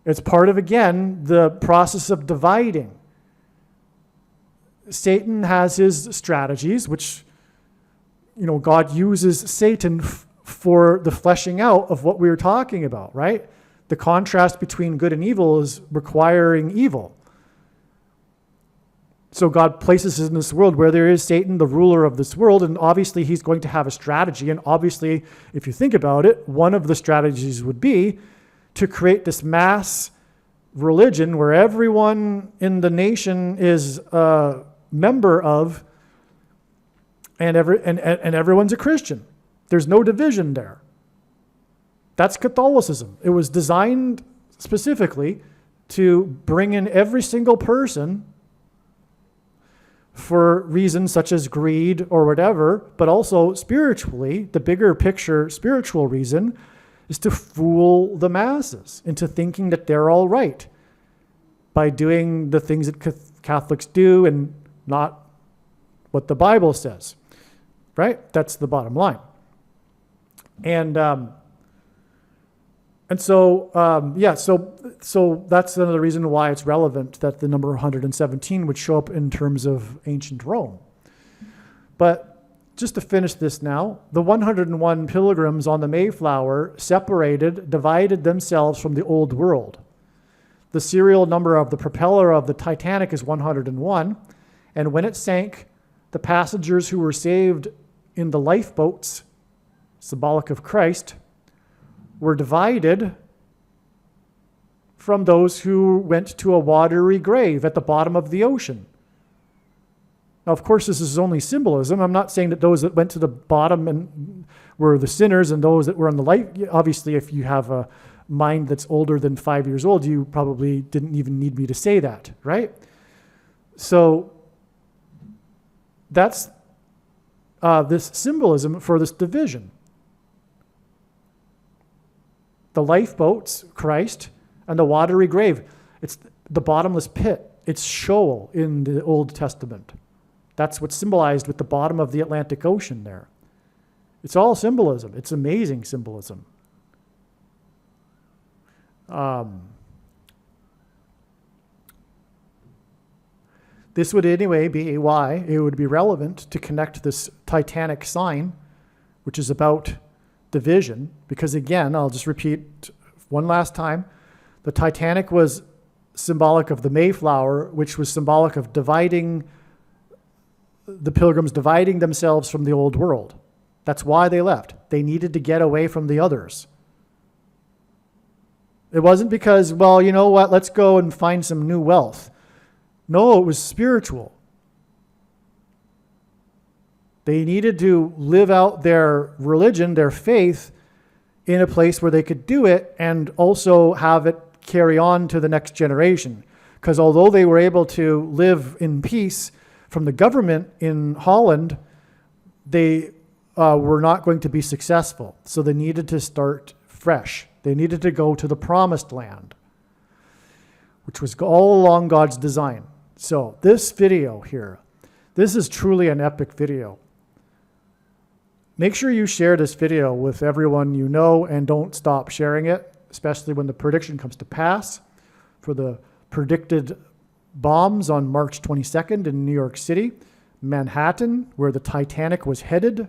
It's part of, again, the process of dividing. Satan has his strategies, which, God uses Satan for the fleshing out of what we were talking about, right? The contrast between good and evil is requiring evil. So God places us in this world where there is Satan, the ruler of this world, and obviously he's going to have a strategy. And obviously, if you think about it, one of the strategies would be to create this mass religion where everyone in the nation is a member of, and everyone's a Christian. There's no division there. That's Catholicism. It was designed specifically to bring in every single person for reasons such as greed or whatever, but also spiritually, the bigger picture spiritual reason is to fool the masses into thinking that they're all right by doing the things that Catholics do and not what the Bible says, right? That's the bottom line. So that's another reason why it's relevant that the number 117 would show up in terms of ancient Rome. But just to finish this now, the 101 pilgrims on the Mayflower divided themselves from the old world. The serial number of the propeller of the Titanic is 101, and when it sank, the passengers who were saved in the lifeboats, symbolic of Christ, were divided from those who went to a watery grave at the bottom of the ocean. Now, of course, this is only symbolism. I'm not saying that those that went to the bottom and were the sinners and those that were on the life. Obviously, if you have a mind that's older than 5 years old, you probably didn't even need me to say that, right? So that's this symbolism for this division. The lifeboats, Christ, and the watery grave. It's the bottomless pit. It's Sheol in the Old Testament. That's what's symbolized with the bottom of the Atlantic Ocean there. It's all symbolism. It's amazing symbolism. This would anyway be why it would be relevant to connect this Titanic sign, which is about division, because again, I'll just repeat one last time, the Titanic was symbolic of the Mayflower, which was symbolic of the pilgrims dividing themselves from the old world. That's why they left. They needed to get away from the others. It wasn't because, well, you know what, let's go and find some new wealth. No, it was spiritual. They needed to live out their religion, their faith, in a place where they could do it and also have it carry on to the next generation. Because although they were able to live in peace from the government in Holland, they were not going to be successful. So they needed to start fresh. They needed to go to the promised land, which was all along God's design. So this video here, this is truly an epic video. Make sure you share this video with everyone you know and don't stop sharing it, especially when the prediction comes to pass for the predicted bombs on March 22nd in New York City, Manhattan, where the Titanic was headed.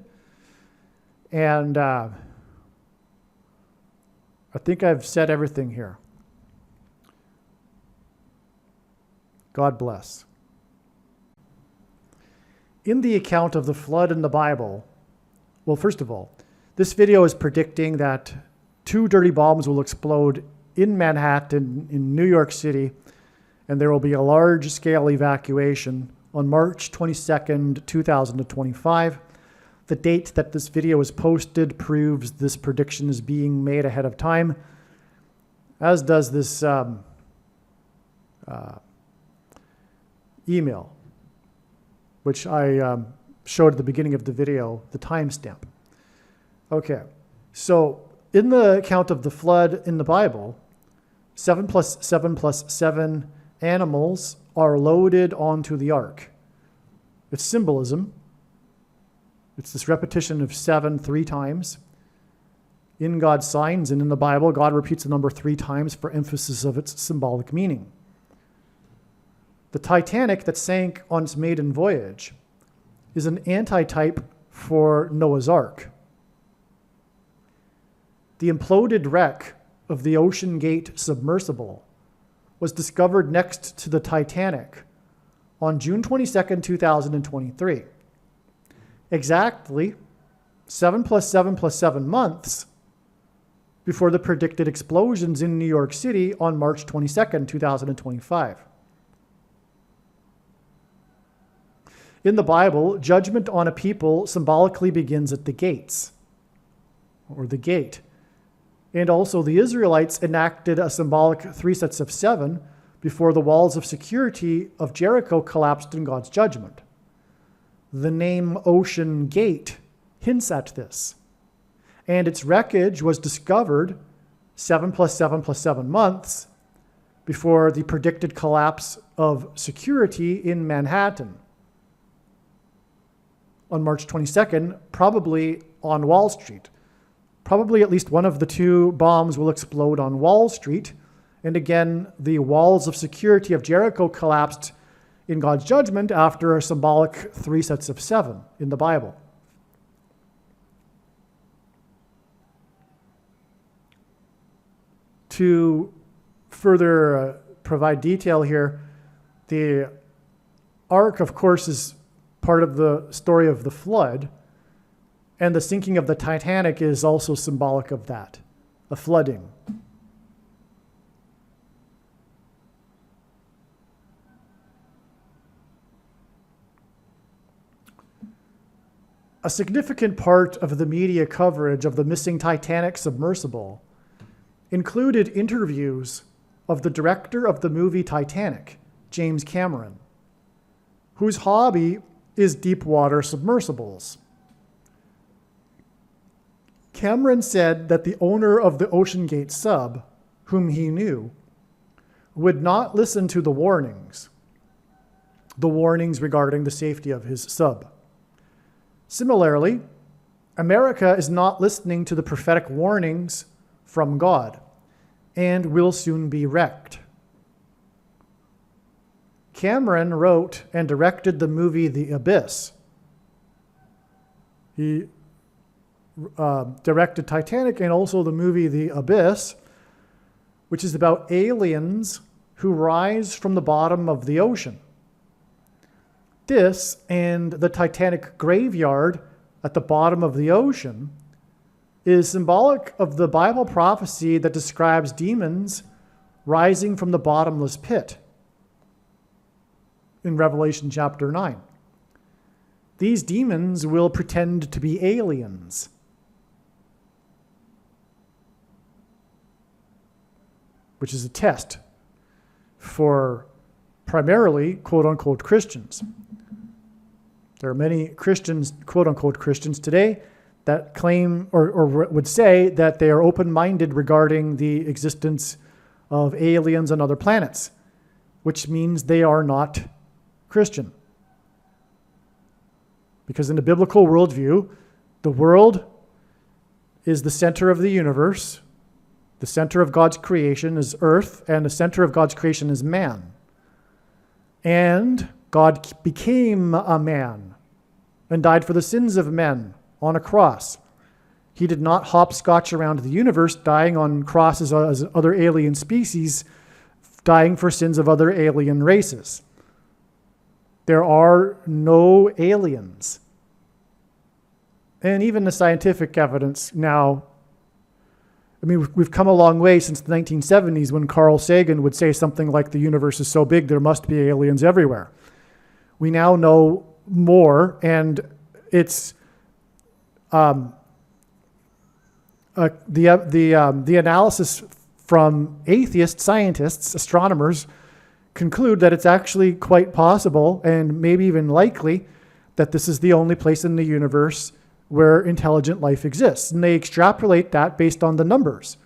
And I think I've said everything here. God bless. In the account of the flood in the Bible, well, first of all, this video is predicting that 2 dirty bombs will explode in Manhattan, in New York City, and there will be a large-scale evacuation on March 22nd, 2025. The date that this video is posted proves this prediction is being made ahead of time, as does this email, which I showed at the beginning of the video, the timestamp. Okay, so in the account of the flood in the Bible, 7 plus 7 plus 7 animals are loaded onto the ark. It's symbolism. It's this repetition of 7 3 times. In God's signs and in the Bible, God repeats the number 3 times for emphasis of its symbolic meaning. The Titanic that sank on its maiden voyage is an antitype for Noah's Ark. The imploded wreck of the Ocean Gate submersible was discovered next to the Titanic on June 22nd, 2023. Exactly 7 plus 7 plus 7 months before the predicted explosions in New York City on March 22nd, 2025. In the Bible, judgment on a people symbolically begins at the gates, or the gate. And also the Israelites enacted a symbolic 3 sets of 7 before the walls of security of Jericho collapsed in God's judgment. The name Ocean Gate hints at this. And its wreckage was discovered 7 plus 7 plus 7 months before the predicted collapse of security in Manhattan on March 22nd, probably on Wall Street. Probably at least one of the 2 bombs will explode on Wall Street. And again, the walls of security of Jericho collapsed in God's judgment after a symbolic 3 sets of 7 in the Bible. To further provide detail here, the ark, of course, is part of the story of the flood, and the sinking of the Titanic is also symbolic of that, a flooding. A significant part of the media coverage of the missing Titanic submersible included interviews of the director of the movie Titanic, James Cameron, whose hobby is deep water submersibles. Cameron said that the owner of the Ocean Gate sub, whom he knew, would not listen to the warnings regarding the safety of his sub. Similarly, America is not listening to the prophetic warnings from God and will soon be wrecked. Cameron wrote and directed the movie The Abyss. He directed Titanic and also the movie The Abyss, which is about aliens who rise from the bottom of the ocean. This and the Titanic graveyard at the bottom of the ocean is symbolic of the Bible prophecy that describes demons rising from the bottomless pit in Revelation chapter 9. These demons will pretend to be aliens. Which is a test for primarily quote-unquote Christians. There are many Christians, quote-unquote Christians today, that claim or would say that they are open-minded regarding the existence of aliens on other planets, which means they are not Christian. Because in the biblical worldview, the world is the center of the universe, the center of God's creation is earth, and the center of God's creation is man. And God became a man and died for the sins of men on a cross. He did not hopscotch around the universe, dying on crosses as other alien species, dying for sins of other alien races. There are no aliens. And even the scientific evidence now, I mean, we've come a long way since the 1970s when Carl Sagan would say something like, the universe is so big, there must be aliens everywhere. We now know more, and it's the analysis from atheist scientists, astronomers, conclude that it's actually quite possible and maybe even likely that this is the only place in the universe where intelligent life exists. And they extrapolate that based on the numbers,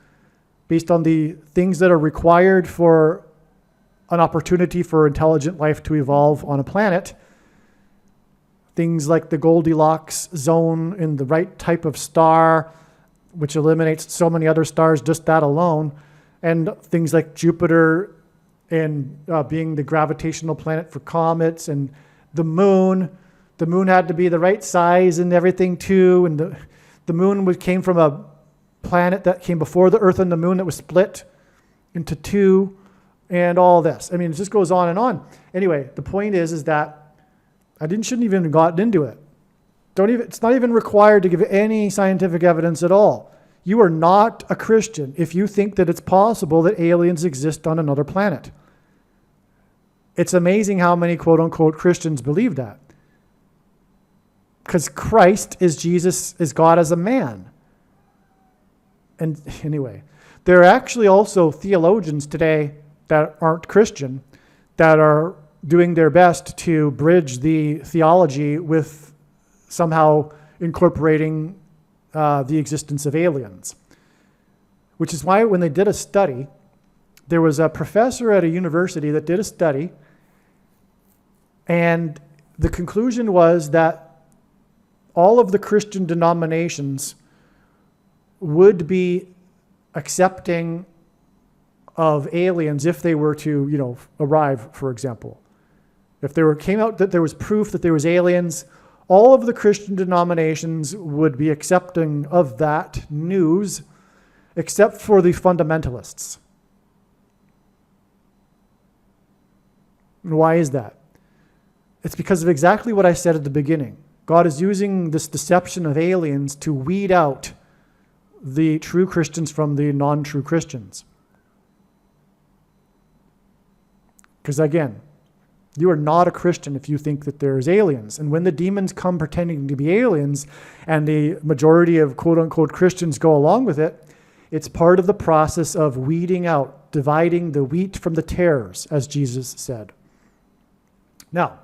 based on the things that are required for an opportunity for intelligent life to evolve on a planet. Things like the Goldilocks zone in the right type of star, which eliminates so many other stars, just that alone. And things like Jupiter and being the gravitational planet for comets, and the moon. The moon had to be the right size and everything too. And the moon came from a planet that came before the Earth and the moon that was split into two and all this. I mean, it just goes on and on. Anyway, the point is that shouldn't even have gotten into it. It's not even required to give any scientific evidence at all. You are not a Christian if you think that it's possible that aliens exist on another planet. It's amazing how many quote-unquote Christians believe that. Because Christ is Jesus, is God as a man. And anyway, there are actually also theologians today that aren't Christian that are doing their best to bridge the theology with somehow incorporating the existence of aliens. Which is why when they did a study, there was a professor at a university that did a study, and the conclusion was that all of the Christian denominations would be accepting of aliens if they were to, arrive, for example. If came out that there was proof that there was aliens, all of the Christian denominations would be accepting of that news, except for the fundamentalists. And why is that? It's because of exactly what I said at the beginning. God is using this deception of aliens to weed out the true Christians from the non-true Christians. Because again, you are not a Christian if you think that there's aliens. And when the demons come pretending to be aliens and the majority of quote-unquote Christians go along with it, it's part of the process of weeding out, dividing the wheat from the tares, as Jesus said. Now,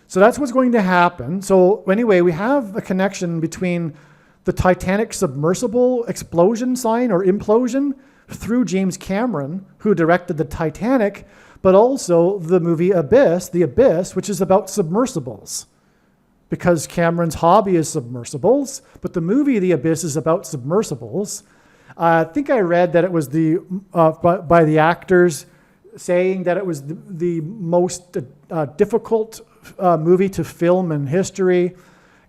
so that's what's going to happen. So anyway, we have a connection between the Titanic submersible explosion sign or implosion through James Cameron, who directed the Titanic, but also the movie Abyss, The Abyss, which is about submersibles. Because Cameron's hobby is submersibles, but the movie The Abyss is about submersibles. I think I read that it was by the actors saying that it was the most difficult movie to film in history.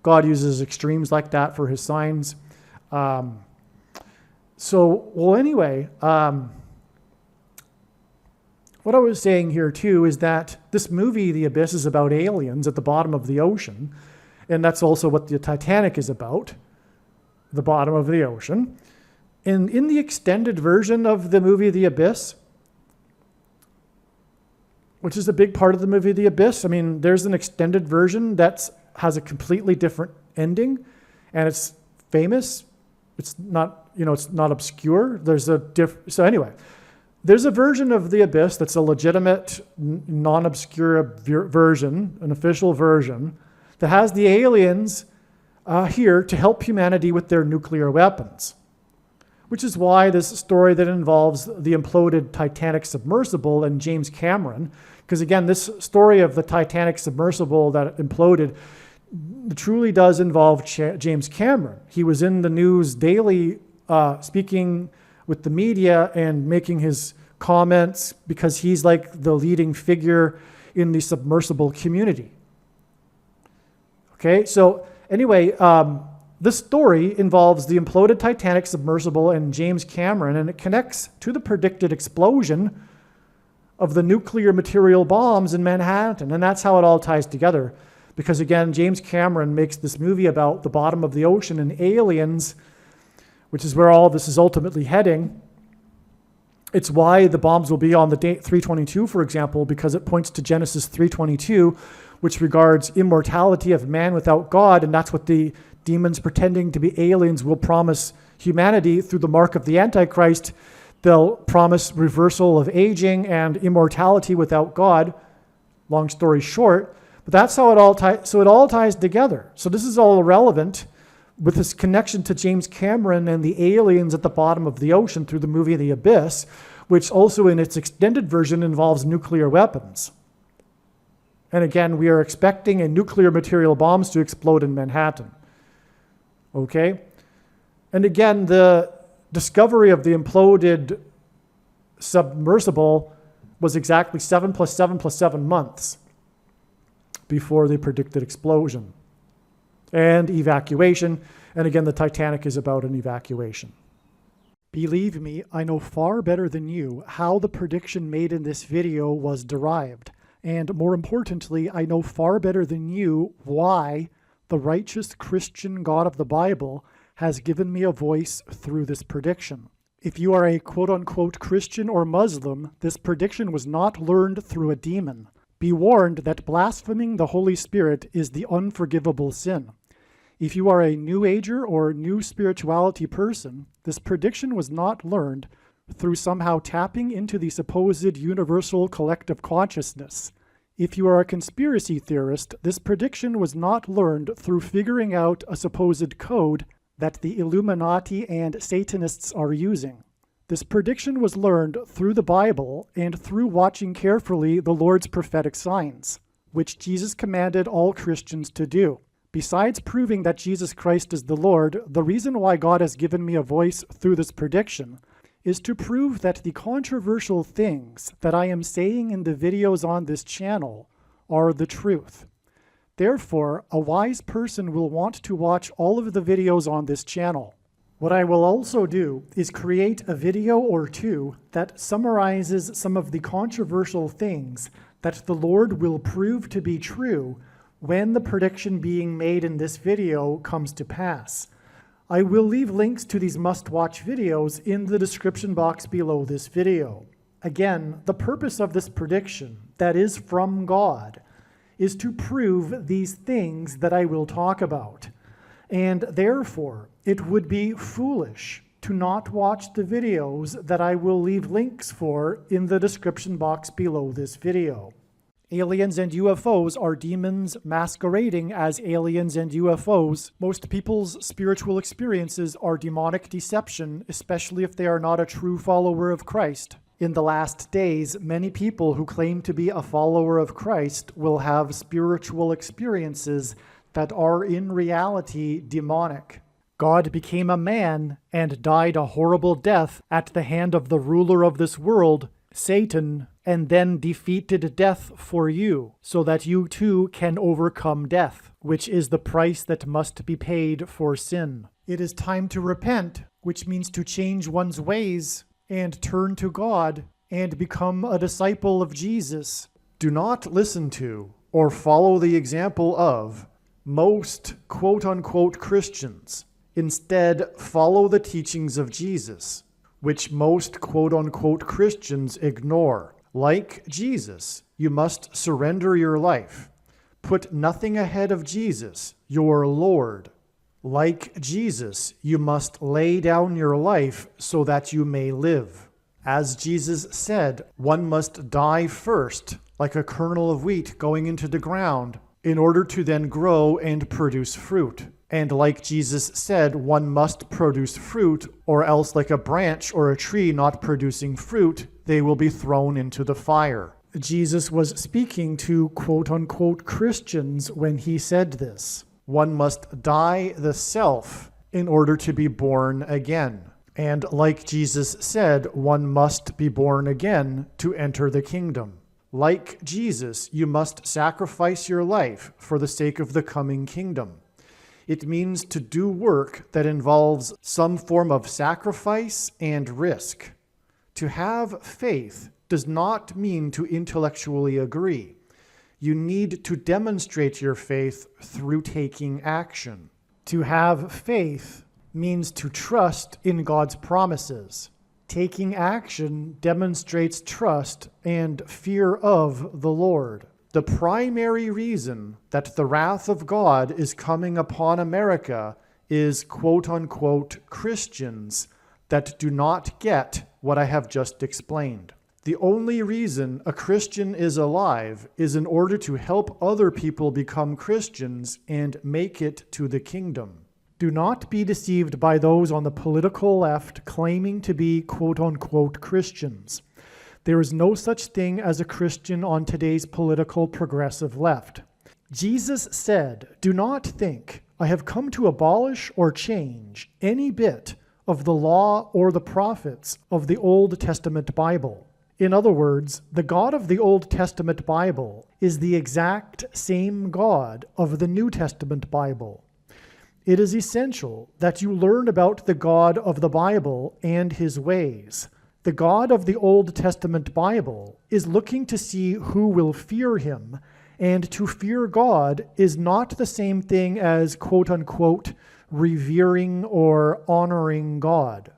God uses extremes like that for his signs. Anyway, what I was saying here too is that this movie, The Abyss, is about aliens at the bottom of the ocean. And that's also what the Titanic is about, the bottom of the ocean. And in the extended version of the movie The Abyss, which is a big part of the movie The Abyss, I mean, there's an extended version that has a completely different ending, and it's famous. It's not, it's not obscure. So anyway, there's a version of The Abyss that's a legitimate, non-obscure version, an official version, that has the aliens here to help humanity with their nuclear weapons. Which is why this story that involves the imploded Titanic submersible and James Cameron, because again, this story of the Titanic submersible that imploded truly does involve James Cameron. He was in the news daily speaking with the media and making his comments because he's like the leading figure in the submersible community. Okay, so anyway, this story involves the imploded Titanic submersible and James Cameron, and it connects to the predicted explosion of the nuclear material bombs in Manhattan. And that's how it all ties together. Because again, James Cameron makes this movie about the bottom of the ocean and aliens, which is where all this is ultimately heading. It's why the bombs will be on the date 322, for example, because it points to Genesis 3:22, which regards immortality of man without God, and that's what the demons pretending to be aliens will promise humanity through the mark of the Antichrist. They'll promise reversal of aging and immortality without God. Long story short, but that's how it all ties. So it all ties together. So this is all relevant with this connection to James Cameron and the aliens at the bottom of the ocean through the movie The Abyss, which also in its extended version involves nuclear weapons. And again, we are expecting a nuclear material bombs to explode in Manhattan. Okay? And again, the discovery of the imploded submersible was exactly 7 + 7 + 7 months before the predicted explosion and evacuation. And again, the Titanic is about an evacuation. Believe me, I know far better than you how the prediction made in this video was derived. And more importantly, I know far better than you why the righteous Christian God of the Bible has given me a voice through this prediction. If you are a quote-unquote Christian or Muslim, this prediction was not learned through a demon. Be warned that blaspheming the Holy Spirit is the unforgivable sin. If you are a New Ager or New Spirituality person, this prediction was not learned through somehow tapping into the supposed universal collective consciousness. If you are a conspiracy theorist, this prediction was not learned through figuring out a supposed code that the Illuminati and Satanists are using. This prediction was learned through the Bible and through watching carefully the Lord's prophetic signs, which Jesus commanded all Christians to do. Besides proving that Jesus Christ is the Lord, the reason why God has given me a voice through this prediction is to prove that the controversial things that I am saying in the videos on this channel are the truth. Therefore, a wise person will want to watch all of the videos on this channel. What I will also do is create a video or two that summarizes some of the controversial things that the Lord will prove to be true when the prediction being made in this video comes to pass. I will leave links to these must-watch videos in the description box below this video. Again, the purpose of this prediction, that is from God, is to prove these things that I will talk about. And therefore, it would be foolish to not watch the videos that I will leave links for in the description box below this video. Aliens and UFOs are demons masquerading as aliens and UFOs. Most people's spiritual experiences are demonic deception, especially if they are not a true follower of Christ. In the last days, many people who claim to be a follower of Christ will have spiritual experiences that are in reality demonic. God became a man and died a horrible death at the hand of the ruler of this world, Satan, and then defeated death for you, so that you too can overcome death, which is the price that must be paid for sin. It is time to repent, which means to change one's ways and turn to God and become a disciple of Jesus. Do not listen to or follow the example of most quote-unquote Christians. Instead, follow the teachings of Jesus, which most quote-unquote Christians ignore. Like Jesus, you must surrender your life. Put nothing ahead of Jesus, your Lord. Like Jesus, you must lay down your life so that you may live. As Jesus said, one must die first, like a kernel of wheat going into the ground, in order to then grow and produce fruit. And like Jesus said, one must produce fruit, or else like a branch or a tree not producing fruit, they will be thrown into the fire. Jesus was speaking to quote-unquote Christians when he said this. One must die the self in order to be born again. And like Jesus said, one must be born again to enter the kingdom. Like Jesus, you must sacrifice your life for the sake of the coming kingdom. It means to do work that involves some form of sacrifice and risk. To have faith does not mean to intellectually agree. You need to demonstrate your faith through taking action. To have faith means to trust in God's promises. Taking action demonstrates trust and fear of the Lord. The primary reason that the wrath of God is coming upon America is quote-unquote Christians that do not get what I have just explained. The only reason a Christian is alive is in order to help other people become Christians and make it to the kingdom. Do not be deceived by those on the political left claiming to be quote-unquote Christians. There is no such thing as a Christian on today's political progressive left. Jesus said, "Do not think I have come to abolish or change any bit of the law or the prophets of the Old Testament Bible." In other words, the God of the Old Testament Bible is the exact same God of the New Testament Bible. It is essential that you learn about the God of the Bible and his ways. The God of the Old Testament Bible is looking to see who will fear him, and to fear God is not the same thing as quote-unquote revering or honoring God.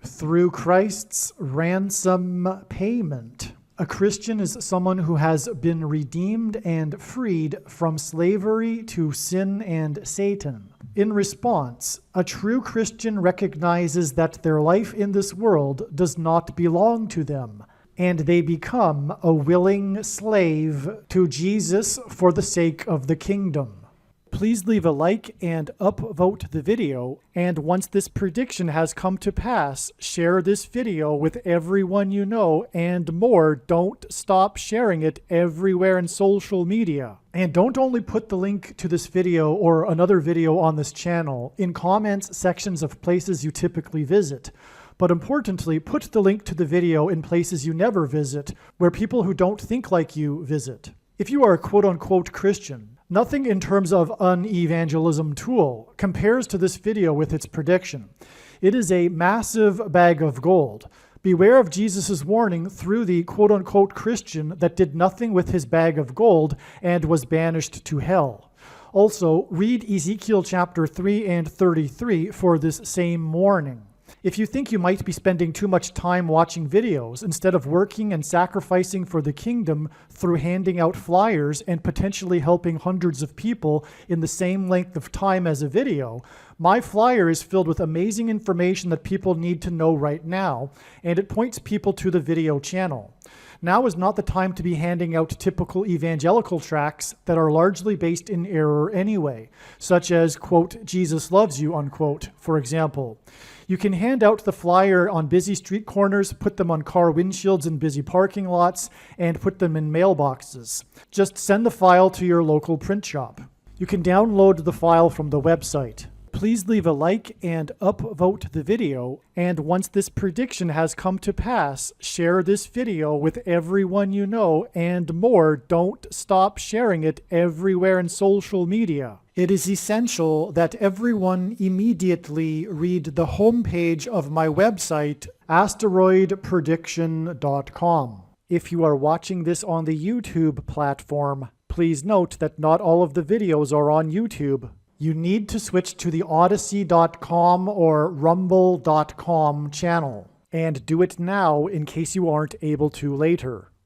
Through Christ's ransom payment, a Christian is someone who has been redeemed and freed from slavery to sin and Satan. In response, a true Christian recognizes that their life in this world does not belong to them, and they become a willing slave to Jesus for the sake of the kingdom. Please leave a like and upvote the video, and once this prediction has come to pass, share this video with everyone you know, and more, don't stop sharing it everywhere in social media. And don't only put the link to this video or another video on this channel in comments sections of places you typically visit, but importantly, put the link to the video in places you never visit, where people who don't think like you visit. If you are a quote-unquote Christian, nothing in terms of an evangelism tool compares to this video with its prediction. It is a massive bag of gold. Beware of Jesus' warning through the quote-unquote Christian that did nothing with his bag of gold and was banished to hell. Also, read Ezekiel chapter 3 and 33 for this same warning. If you think you might be spending too much time watching videos instead of working and sacrificing for the kingdom through handing out flyers and potentially helping hundreds of people in the same length of time as a video, my flyer is filled with amazing information that people need to know right now, and it points people to the video channel. Now is not the time to be handing out typical evangelical tracts that are largely based in error anyway, such as, quote, Jesus loves you, unquote, for example. You can hand out the flyer on busy street corners, put them on car windshields in busy parking lots, and put them in mailboxes. Just send the file to your local print shop. You can download the file from the website. Please leave a like and upvote the video, and once this prediction has come to pass, share this video with everyone you know, and more, don't stop sharing it everywhere in social media. It is essential that everyone immediately read the homepage of my website, asteroidprediction.com. If you are watching this on the YouTube platform, please note that not all of the videos are on YouTube. You need to switch to the Odyssey.com or Rumble.com channel, and do it now in case you aren't able to later.